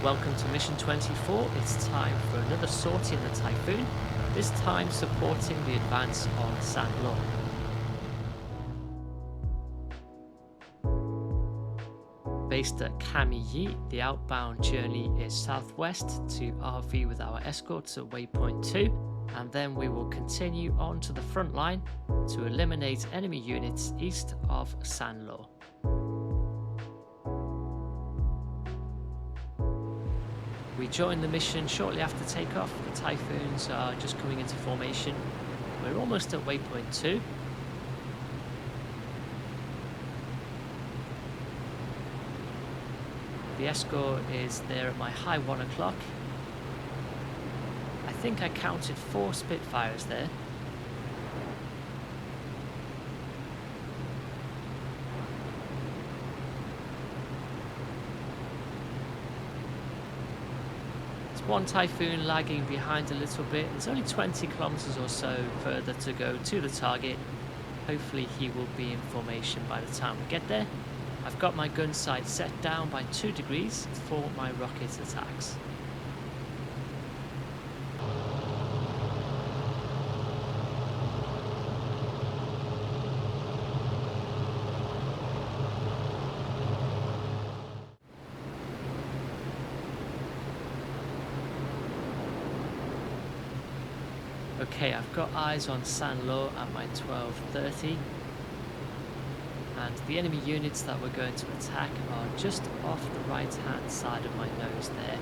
welcome to Mission 24. It's time for another sortie in the Typhoon, this time supporting the advance on Saint-Lô. Based at Camilly, the outbound journey is southwest to RV with our escorts at waypoint 2, and then we will continue on to the front line to eliminate enemy units east of Saint-Lô. We join the mission shortly after takeoff. The Typhoons are just coming into formation. We're almost at waypoint 2. The escort is there at my high 1 o'clock. I think I counted 4 Spitfires there. One Typhoon lagging behind a little bit. There's only 20 kilometers or so further to go to the target. Hopefully he will be in formation by the time we get there. I've got my gun sight set down by 2 degrees for my rocket attacks. Okay, I've got eyes on Saint-Lô at my 12:30, and the enemy units that we're going to attack are just off the right hand side of my nose there.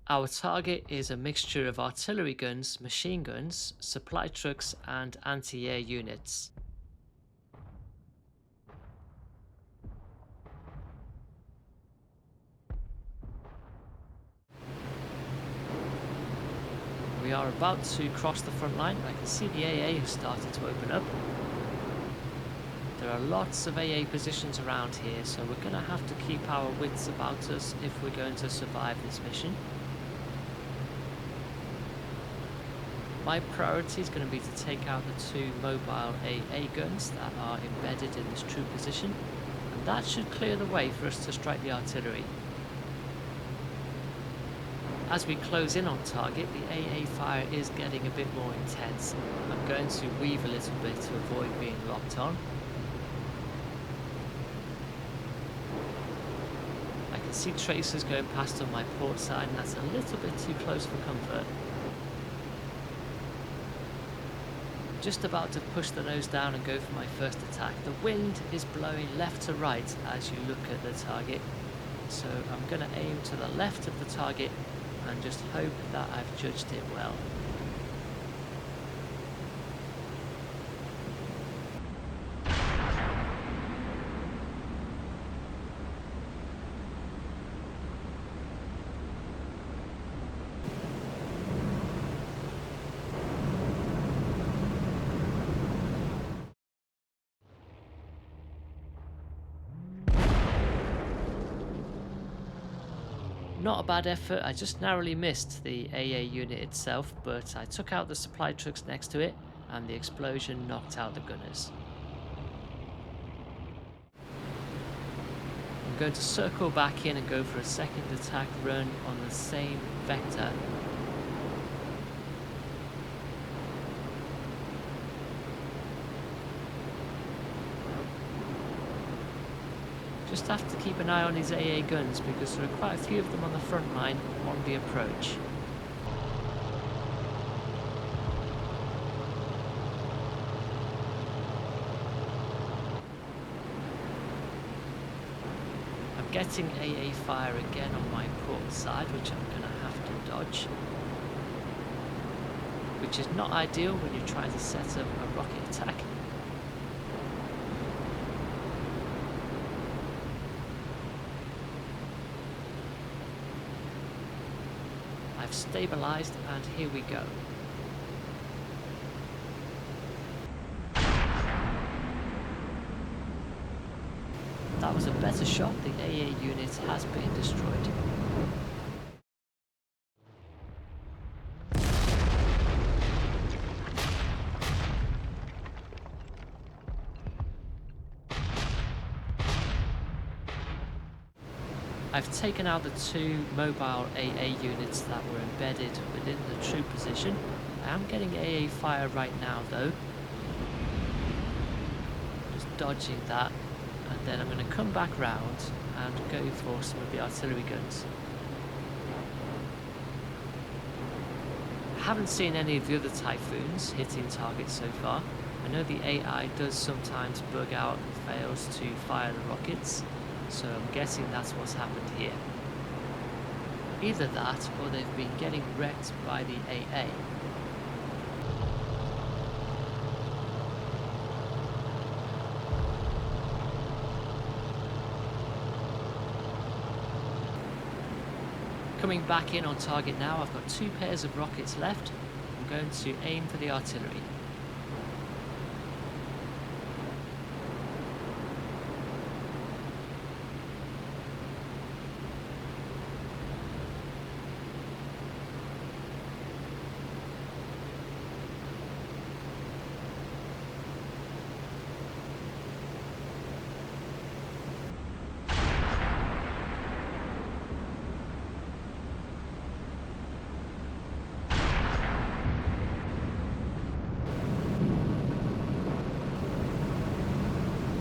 Our target is a mixture of artillery guns, machine guns, supply trucks and anti-air units. We are about to cross the front line. I can see the AA has started to open up. There are lots of AA positions around here, so we're going to have to keep our wits about us if we're going to survive this mission. My priority is going to be to take out the 2 mobile AA guns that are embedded in this true position, and that should clear the way for us to strike the artillery. As we close in on target, the AA fire is getting a bit more intense. I'm going to weave a little bit to avoid being locked on. I can see tracers going past on my port side, and that's a little bit too close for comfort. Just about to push the nose down and go for my first attack. The wind is blowing left to right as you look at the target, so I'm going to aim to the left of the target and just hope that I've judged it well. Not a bad effort. I just narrowly missed the AA unit itself, but I took out the supply trucks next to it and the explosion knocked out the gunners. I'm going to circle back in and go for a second attack run on the same vector. Just have to keep an eye on his AA guns because there are quite a few of them on the front line on the approach. I'm getting AA fire again on my port side, which I'm going to have to dodge. Which is not ideal when you're trying to set up a rocket attack. Stabilized, and here we go. That was a better shot. The AA unit has been destroyed. I've taken out the 2 mobile AA units that were embedded within the troop position. I am getting AA fire right now though. Just dodging that, and then I'm going to come back round and go for some of the artillery guns. I haven't seen any of the other Typhoons hitting targets so far. I know the AI does sometimes bug out and fails to fire the rockets, so I'm guessing that's what's happened here. Either that, or they've been getting wrecked by the AA. Coming back in on target now, I've got 2 pairs of rockets left. I'm going to aim for the artillery.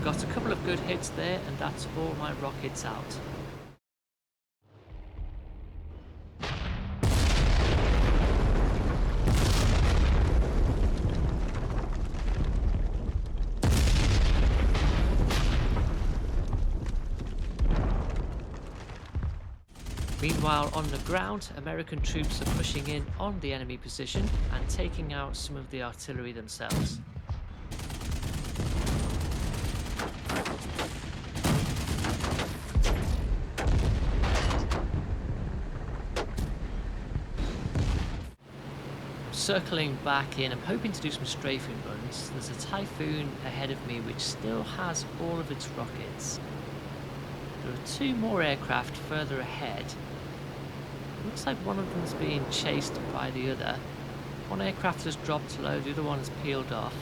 Got a couple of good hits there, and that's all my rockets out. Meanwhile, on the ground, American troops are pushing in on the enemy position and taking out some of the artillery themselves. Circling back in, I'm hoping to do some strafing runs. There's a Typhoon ahead of me which still has all of its rockets. There are 2 more aircraft further ahead. It looks like one of them's being chased by the other. One aircraft has dropped low, the other one has peeled off.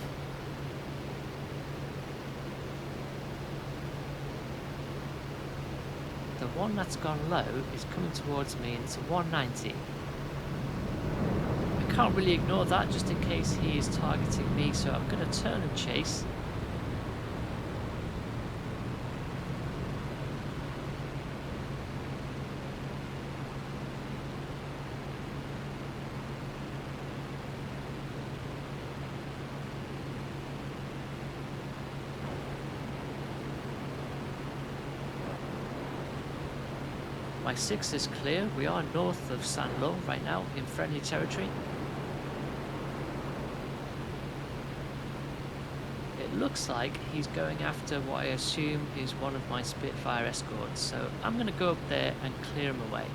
The one that's gone low is coming towards me, and it's a 190. I can't really ignore that just in case he is targeting me, so I'm going to turn and chase. My 6 is clear. We are north of Saint-Lô right now in friendly territory. It looks like he's going after what I assume is one of my Spitfire escorts, so I'm going to go up there and clear him away.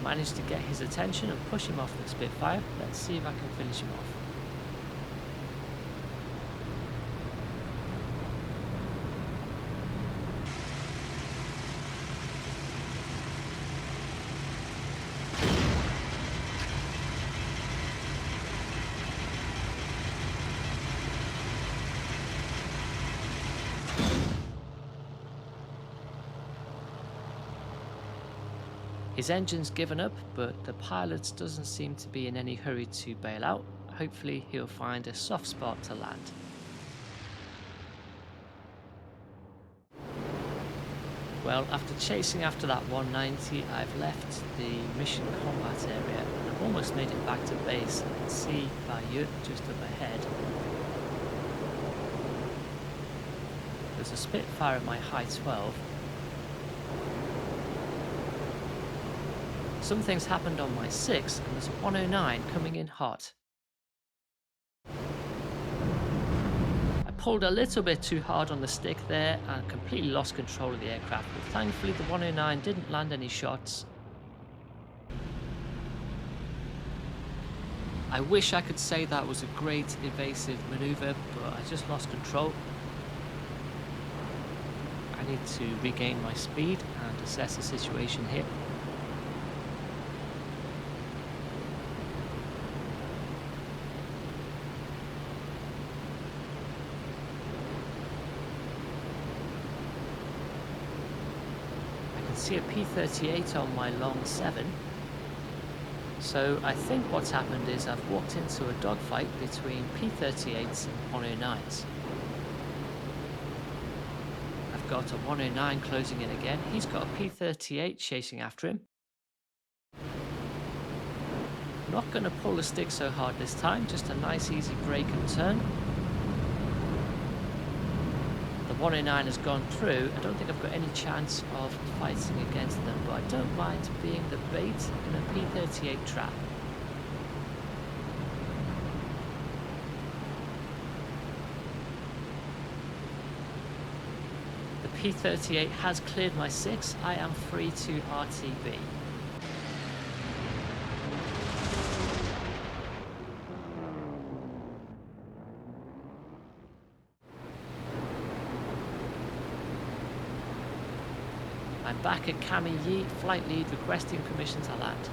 Managed to get his attention and push him off the Spitfire. Let's see if I can finish him off. His engine's given up, but the pilot doesn't seem to be in any hurry to bail out. Hopefully he'll find a soft spot to land. Well, after chasing after that 190, I've left the mission combat area and I've almost made it back to base. I can see Bayeux just up ahead. There's a Spitfire at my high 12. Something's happened on my 6 and there's a 109 coming in hot. I pulled a little bit too hard on the stick there and completely lost control of the aircraft, but thankfully the 109 didn't land any shots. I wish I could say that was a great evasive maneuver, but I just lost control. I need to regain my speed and assess the situation here. I can see a P-38 on my long 7. So I think what's happened is I've walked into a dogfight between P-38s and 109s. I've got a 109 closing in again. He's got a P-38 chasing after him. Not going to pull the stick so hard this time, just a nice easy brake and turn. The 109 has gone through. I don't think I've got any chance of fighting against them, but I don't mind being the bait in a P-38 trap. The P-38 has cleared my 6. I am free to RTB. I'm back at Camilly, flight lead requesting permission to land.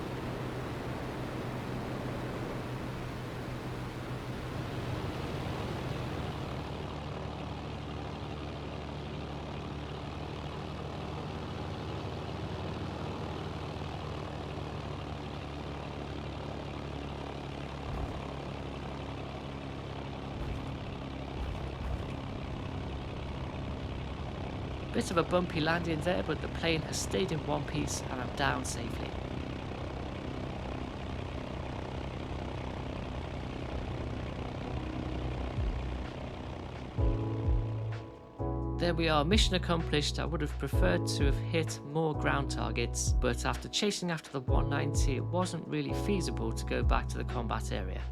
Bit of a bumpy landing there, but the plane has stayed in one piece and I'm down safely. There we are, mission accomplished. I would have preferred to have hit more ground targets, but after chasing after the 190, it wasn't really feasible to go back to the combat area.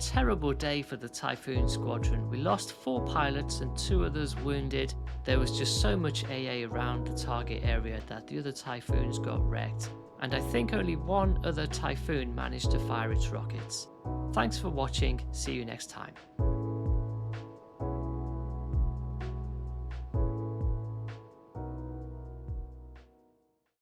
Terrible day for the Typhoon Squadron. We lost 4 pilots and 2 others wounded. There was just so much AA around the target area that the other Typhoons got wrecked, and I think only one other Typhoon managed to fire its rockets. Thanks for watching, see you next time.